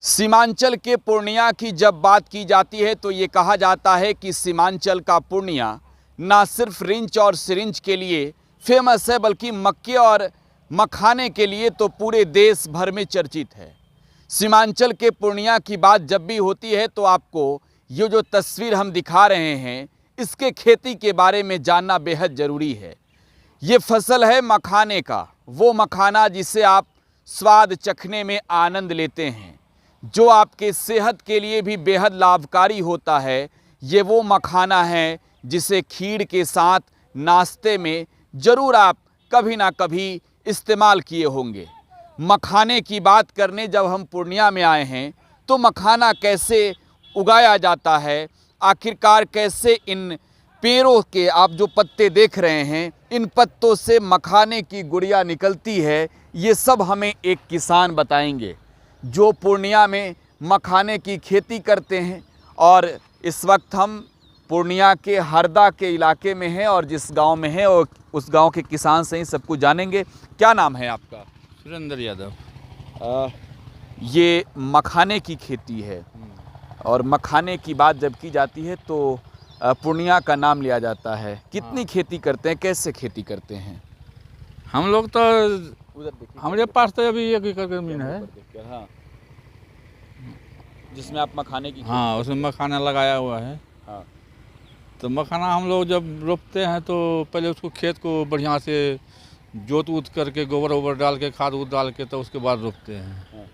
सीमांचल के पूर्णिया की जब बात की जाती है तो ये कहा जाता है कि सीमांचल का पूर्णिया ना सिर्फ रिंच और सिरिंज के लिए फेमस है बल्कि मक्के और मखाने के लिए तो पूरे देश भर में चर्चित है। सीमांचल के पूर्णिया की बात जब भी होती है तो आपको ये जो तस्वीर हम दिखा रहे हैं इसके खेती के बारे में जानना बेहद ज़रूरी है। ये फसल है मखाने का, वो मखाना जिसे आप स्वाद चखने में आनंद लेते हैं, जो आपके सेहत के लिए भी बेहद लाभकारी होता है। ये वो मखाना है जिसे खीर के साथ नाश्ते में ज़रूर आप कभी ना कभी इस्तेमाल किए होंगे। मखाने की बात करने जब हम पूर्णिया में आए हैं तो मखाना कैसे उगाया जाता है, आखिरकार कैसे इन पेड़ों के आप जो पत्ते देख रहे हैं इन पत्तों से मखाने की गुड़िया निकलती है, ये सब हमें एक किसान बताएंगे जो पूर्णिया में मखाने की खेती करते हैं। और इस वक्त हम पूर्णिया के हरदा के इलाके में हैं और जिस गांव में हैं और उस गांव के किसान से ही सब कुछ जानेंगे। क्या नाम है आपका? सुरेंद्र यादव। ये मखाने की खेती है और मखाने की बात जब की जाती है तो पूर्णिया का नाम लिया जाता है। कितनी खेती करते हैं, कैसे खेती करते हैं? हम लोग तो उधर देखिए, हमारे पास तो अभी 1 एकड़ जमीन है। हाँ, जिसमें आप मखाने की हाँ, उसमें मखाना लगाया हुआ है। हाँ। तो मखाना हम लोग जब रोपते हैं तो पहले उसको खेत को बढ़िया से जोत उत करके गोबर वोबर डाल के खाद उद डाल के तो उसके बाद रोपते हैं। हाँ।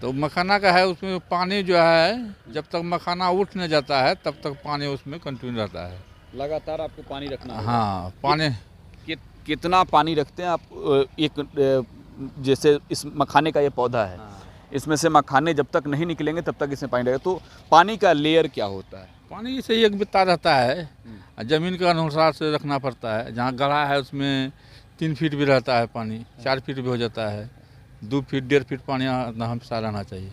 तो मखाना का है उसमें पानी जो है जब तक मखाना उठ नहीं जाता है तब तक पानी उसमें कंटिन्यू रहता है। लगातार आपको पानी रखना है। हाँ, पानी कितना पानी रखते हैं आप? एक जैसे इस मखाने का ये पौधा है, इसमें से मखाने जब तक नहीं निकलेंगे तब तक इसमें पानी रहेगा, तो पानी का लेयर क्या होता है? पानी से एक बित्ता रहता है, ज़मीन के अनुसार से रखना पड़ता है। जहाँ गढ़ा है उसमें 3 फीट भी रहता है पानी, 4 फीट भी हो जाता है, 2 फीट 1.5 फीट पानी हमेशा रहना चाहिए।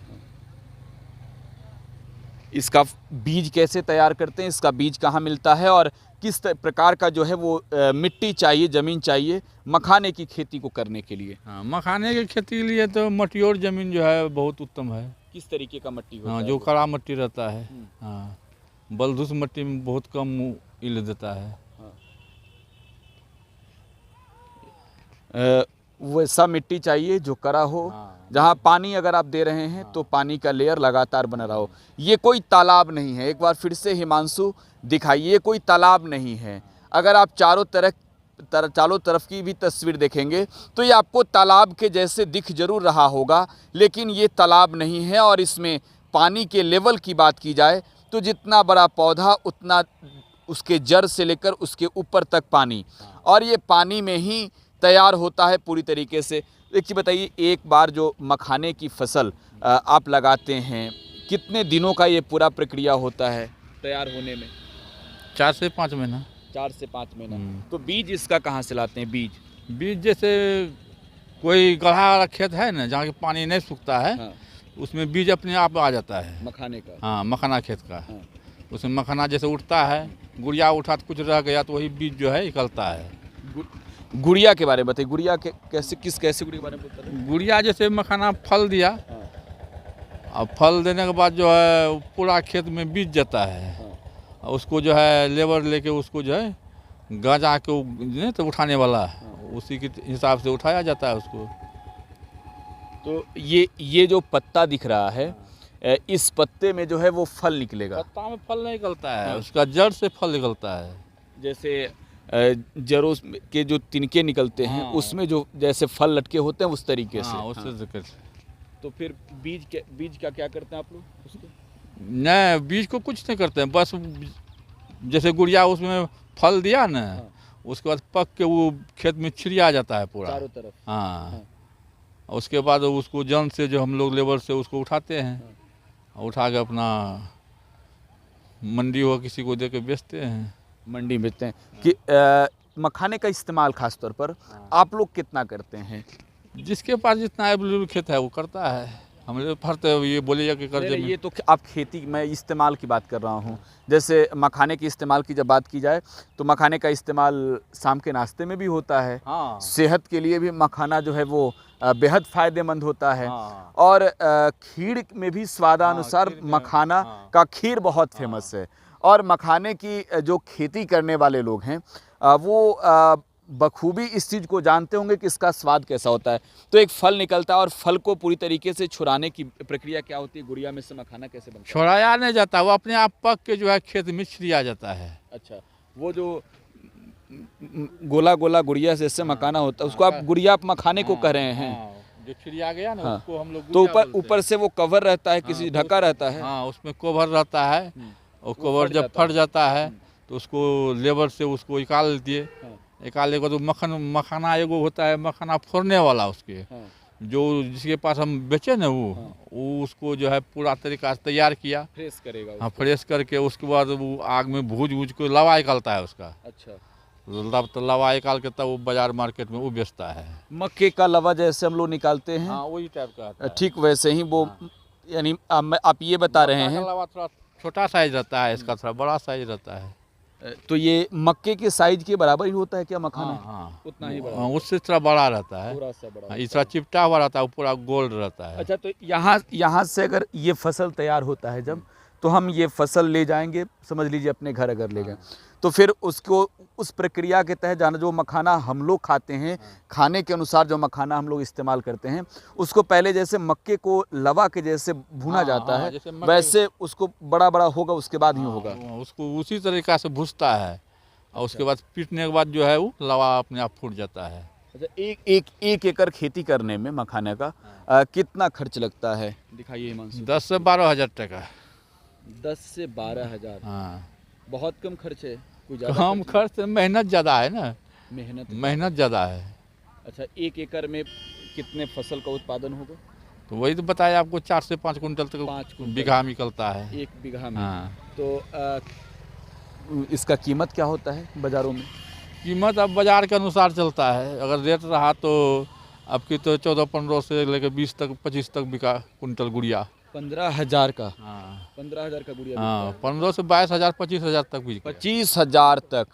इसका बीज कैसे तैयार करते हैं, इसका बीज कहाँ मिलता है और किस प्रकार का जो है वो मिट्टी चाहिए, ज़मीन चाहिए मखाने की खेती को करने के लिए? हाँ, मखाने की खेती के लिए तो मटियोर ज़मीन जो है बहुत उत्तम है। किस तरीके का मट्टी होता है? हाँ, जो कड़ा मट्टी रहता है। हाँ, बलधुस मट्टी में बहुत कम ईल्ड देता है। वैसा मिट्टी चाहिए जो कड़ा हो। हाँ। जहाँ पानी अगर आप दे रहे हैं तो पानी का लेयर लगातार बना रहा हो। ये कोई तालाब नहीं है, एक बार फिर से हिमांशु दिखाइए, कोई तालाब नहीं है। अगर आप चारों तरफ की भी तस्वीर देखेंगे तो ये आपको तालाब के जैसे दिख जरूर रहा होगा, लेकिन ये तालाब नहीं है। और इसमें पानी के लेवल की बात की जाए तो जितना बड़ा पौधा उतना उसके जड़ से लेकर उसके ऊपर तक पानी, और ये पानी में ही तैयार होता है पूरी तरीके से। एक चीज़ बताइए, एक बार जो मखाने की फसल आप लगाते हैं कितने दिनों का ये पूरा प्रक्रिया होता है तैयार होने में? 4 से 5 महीना। 4 से 5 महीना। तो बीज इसका कहाँ से लाते हैं? बीज जैसे कोई गढ़ा वाला खेत है ना जहाँ के पानी नहीं सूखता है। हाँ। उसमें बीज अपने आप आ जाता है मखाने का। हाँ, मखाना खेत का। हाँ। उसमें मखाना जैसे उठता है, गुड़िया उठा तो कुछ रह गया तो वही बीज जो है निकलता है। गुड़िया के बारे में बताइए। गुड़िया के कैसे गुड़िया के बारे में बता रहे? गुड़िया जैसे मखाना फल दिया। हाँ। और फल देने के बाद जो है पूरा खेत में बीज जाता है। हाँ। उसको जो है लेबर लेके उसको जो है गाजा के तो उठाने वाला उसी के हिसाब से उठाया जाता है उसको। तो ये जो पत्ता दिख रहा है, इस पत्ते में जो है वो फल निकलेगा? पत्ता में फल नहीं निकलता है, उसका जड़ से फल निकलता है। जैसे जड़ों के जो तिनके निकलते हैं उसमें जो जैसे फल लटके होते हैं उस तरीके से। उससे तो फिर बीज का क्या करते हैं आप लोग उसके? नहीं, बीज को कुछ नहीं करते हैं, बस जैसे गुड़िया उसमें फल दिया ना, उसके बाद पक के वो खेत में छिड़िया जाता है पूरा चारों तरफ। हाँ। उसके बाद उसको जन से जो हम लोग लेबर से उसको उठाते हैं, उठा के अपना मंडी हो किसी को दे के बेचते हैं। मंडी में बेचते हैं कि मखाने का इस्तेमाल खास तौर पर आप लोग कितना करते हैं? जिसके पास जितना अवेलेबल खेत है वो करता है। हमारे फर्त ये बोलिए कि कर नहीं, ये तो आप खेती में इस्तेमाल की बात कर रहा हूँ। जैसे मखाने के इस्तेमाल की जब बात की जाए तो मखाने का इस्तेमाल शाम के नाश्ते में भी होता है। हाँ सेहत के लिए भी मखाना जो है वो बेहद फ़ायदेमंद होता है। हाँ और खीर में भी स्वादानुसार खीर में, मखाना हाँ। का खीर बहुत फेमस है। और मखाने की जो खेती करने वाले लोग हैं वो बखूबी इस चीज़ को जानते होंगे कि इसका स्वाद कैसा होता है। तो एक फल निकलता है और फल को पूरी तरीके से छुड़ाने की प्रक्रिया क्या होती है? गुड़िया में से मखाना कैसे बनता है? छोड़ाया नहीं जाता, वो अपने आप पक के जो है खेत में छिड़िया जाता है। अच्छा, वो जो गोला गोला गुड़िया से इससे मखाना होता है उसको आप गुड़िया आप मखाने को कह रहे हैं। हाँ, जो छिड़िया गया ना हाँ। उसको हम लोग तो गुड़िया ऊपर बोलते हैं। ऊपर से वो कवर रहता है, किसी हाँ, तो ढका रहता है। हाँ, उसमें कवर रहता है और कवर फट जब जाता फट जाता है तो उसको लेबर से उसको निकाल दिए। हाँ। निकालने के बाद मखाना एगो होता है, मखाना फोड़ने वाला उसके, हाँ। जो जिसके पास हम बेचे ना वो उसको जो है पूरा तरीका से तैयार किया। फ्रेश करेगा हाँ, फ्रेश करके उसके बाद वो आग में भूज को लवा निकलता है उसका। अच्छा, तो लवा निकाल के तब वो बाजार मार्केट में वो बेचता है। मक्के का लवा जैसे हम लोग निकालते हैं हाँ, वही टाइप का आता है। ठीक वैसे ही वो यानी आप ये बता रहे मक्का हैं। का लवा थोड़ा छोटा साइज रहता है, इसका थोड़ा बड़ा साइज रहता है। तो ये मक्के के साइज के बराबर ही होता है क्या मखाना? हाँ, उतना ही बड़ा, हाँ, उससे थोड़ा बड़ा रहता है। थोड़ा सा बड़ा हाँ, इस तरह चिपटा हुआ रहता है, वो पूरा गोल्ड रहता है। अच्छा, तो यहाँ से अगर ये फसल तैयार होता है जब, तो हम ये फसल ले जाएंगे, समझ लीजिए अपने घर अगर ले गए, तो फिर उसको उस प्रक्रिया के तहत जाना, जो मखाना हम लोग खाते हैं, खाने के अनुसार जो मखाना हम लोग इस्तेमाल करते हैं, उसको पहले जैसे मक्के को लवा के जैसे भुना हाँ, जाता हाँ, है, जैसे मक्के- वैसे उसको बड़ा बड़ा होगा उसके बाद ही होगा। उसको उसी तरीका से भूजता है और उसके बाद पीटने के बाद जो है वो लवा अपने आप फूट जाता है। अच्छा, एक एकड़ खेती करने में मखाने का कितना खर्च लगता है? दिखाइए हिमांशु। 10 से 12 हज़ार टका। 10 से 12 हज़ार, हाँ, बहुत कम खर्च है, कोई ज़्यादा कम खर्च, मेहनत ज़्यादा है ना, मेहनत ज़्यादा है। अच्छा, एक एकड़ में कितने फसल का उत्पादन होगा? तो वही तो बताया आपको, 4 से 5 कुंटल 5 तक कुंटल बीघा निकलता है। एक बीघा में। हाँ, तो इसका कीमत क्या होता है बाज़ारों में? कीमत अब बाजार के अनुसार चलता है। अगर रेट रहा तो आपकी तो 14-15 से लेकर 20 तक 25 तक बिका कुंटल गुड़िया। 15,000 का? हाँ, 15,000 का गुड़िया हाँ, 15 से 22 हज़ार 25 हज़ार तक बिका। 25,000 तक।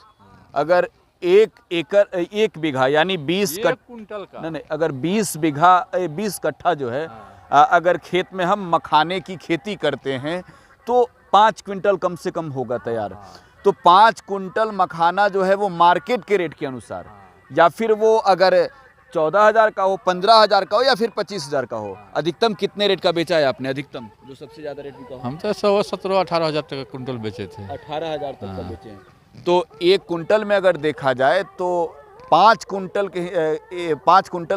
अगर एक एकड़, एक बीघा यानी 20 एक कुंटल का नहीं, अगर 20 कट्ठा जो है, अगर खेत में हम मखाने की खेती करते हैं तो 5 क्विंटल कम से कम होगा तैयार। तो 5 कुंटल मखाना जो है वो मार्केट के रेट के अनुसार, या फिर वो अगर 14,000 का हो, 15,000 का हो, या फिर 25,000 का हो, अधिकतम कितने रेट का बेचा है आपने? अधिकतम जो सबसे ज़्यादा रेट बिका हो? हम तो 17-18 हज़ार टका कुंटल बेचे थे। 18,000 तक का बेचे हैं। तो एक कुंटल में अगर देखा जाए तो 5 कुंटल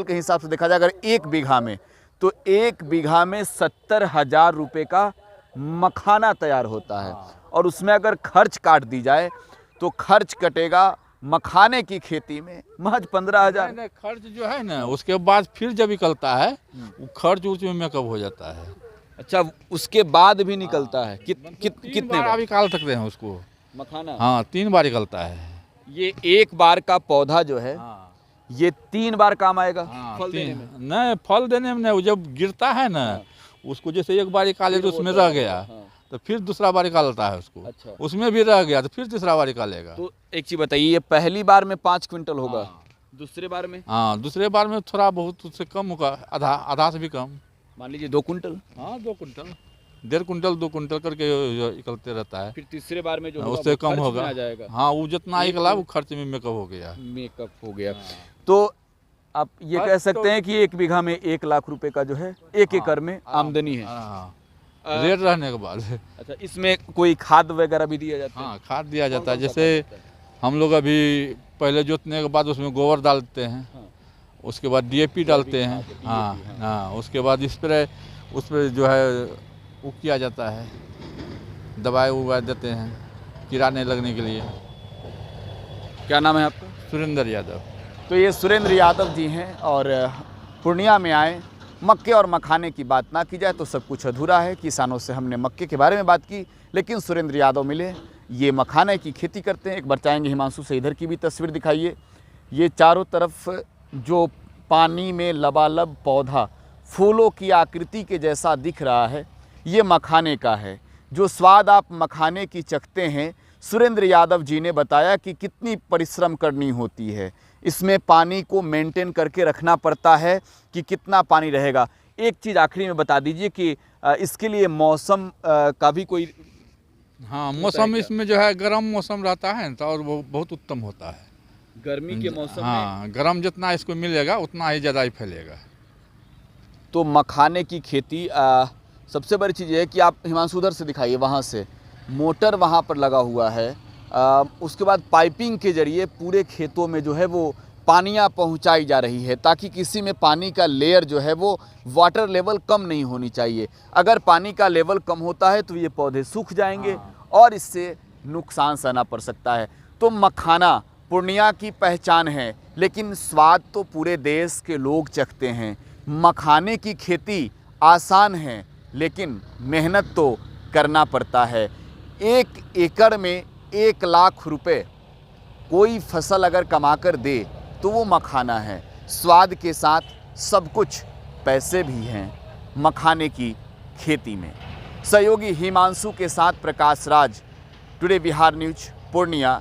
के हिसाब से देखा जाए अगर एक बीघा में, तो एक बीघा में 70,000 रुपये का मखाना तैयार होता है। और उसमें अगर खर्च काट दी जाए तो खर्च कटेगा मखाने की खेती में महज 15,000। नहीं, खर्च जो है ना उसके बाद फिर जब निकलता है वो खर्च उसमें मेकअप हो जाता है। अच्छा, उसके बाद भी निकलता है? कितने तीन बार बार निकाल सकते हैं उसको मखाना? हाँ, 3 बार निकलता है। ये एक बार का पौधा जो है ये 3 बार काम आएगा हाँ, फल देने में? नहीं, फल देने में नहीं, वो जब गिरता है ना उसको जैसे एक बार निकाले तो उसमें रह गया तो फिर दूसरा बार निकालता है उसको। अच्छा, उसमें भी रह गया तो फिर तीसरा बार निकालेगा। तो एक चीज बताइए, ये पहली बार में 5 क्विंटल होगा, दूसरे बार में? हाँ, दूसरे बार में थोड़ा बहुत उससे कम होगा, आधा से भी कम। मान लीजिए 2 क्विंटल। हाँ, 2 कुंटल, 1.5 कुंटल 2 कुंटल करके निकलते रहता है। फिर तीसरे बार में जो होगा उससे वो कम खर्च होगा। में आ जाएगा। हाँ, वो जितना निकला वो खर्च में मेकअप हो गया। मेकअप हो गया। तो आप ये कह सकते हैं कि एक बीघा में 1 लाख रुपए का जो है एक एकड़ में आमदनी है। हाँ, रेट रहने के बाद। अच्छा, इसमें कोई खाद वगैरह भी दिया जाता है? हाँ, खाद दिया जाता है। जैसे हम लोग अभी पहले जोतने के बाद उसमें गोबर डालते हैं, उसके बाद DAP डालते हैं। हाँ हाँ, उसके बाद स्प्रे उस पर जो है वो किया जाता है, दवाई उवाई देते हैं कीड़ा नहीं लगने के लिए। क्या नाम है आपका? सुरेंद्र यादव। तो ये सुरेंद्र यादव जी हैं और पूर्णिया में आए। मक्के और मखाने की बात ना की जाए तो सब कुछ अधूरा है। किसानों से हमने मक्के के बारे में बात की, लेकिन सुरेंद्र यादव मिले, ये मखाने की खेती करते हैं। एक बार चाहेंगे हिमांशु से इधर की भी तस्वीर दिखाइए। ये चारों तरफ जो पानी में लबालब पौधा फूलों की आकृति के जैसा दिख रहा है, ये मखाने का है। जो स्वाद आप मखाने की चखते हैं, सुरेंद्र यादव जी ने बताया कि कितनी परिश्रम करनी होती है। इसमें पानी को मेंटेन करके रखना पड़ता है कि कितना पानी रहेगा। एक चीज़ आखिरी में बता दीजिए कि इसके लिए मौसम का भी कोई हाँ, मौसम इसमें जो है गर्म मौसम रहता है तो और वो बहुत उत्तम होता है। गर्मी के मौसम में हाँ, गर्म जितना इसको मिलेगा उतना ही ज़्यादा ही फैलेगा। तो मखाने की खेती सबसे बड़ी चीज़ है कि आप हिमांशु उधर से दिखाइए, वहाँ से मोटर वहाँ पर लगा हुआ है। उसके बाद पाइपिंग के ज़रिए पूरे खेतों में जो है वो पानियाँ पहुँचाई जा रही है, ताकि किसी में पानी का लेयर जो है वो वाटर लेवल कम नहीं होनी चाहिए। अगर पानी का लेवल कम होता है तो ये पौधे सूख जाएंगे और इससे नुकसान सहना पड़ सकता है। तो मखाना पूर्णिया की पहचान है, लेकिन स्वाद तो पूरे देश के लोग चखते हैं। मखाने की खेती आसान है, लेकिन मेहनत तो करना पड़ता है। 1 एकड़ में 1 लाख रुपए कोई फसल अगर कमाकर दे तो वो मखाना है। स्वाद के साथ सब कुछ पैसे भी हैं मखाने की खेती में। सहयोगी हिमांशु के साथ प्रकाश राज, टुडे बिहार न्यूज, पूर्णिया।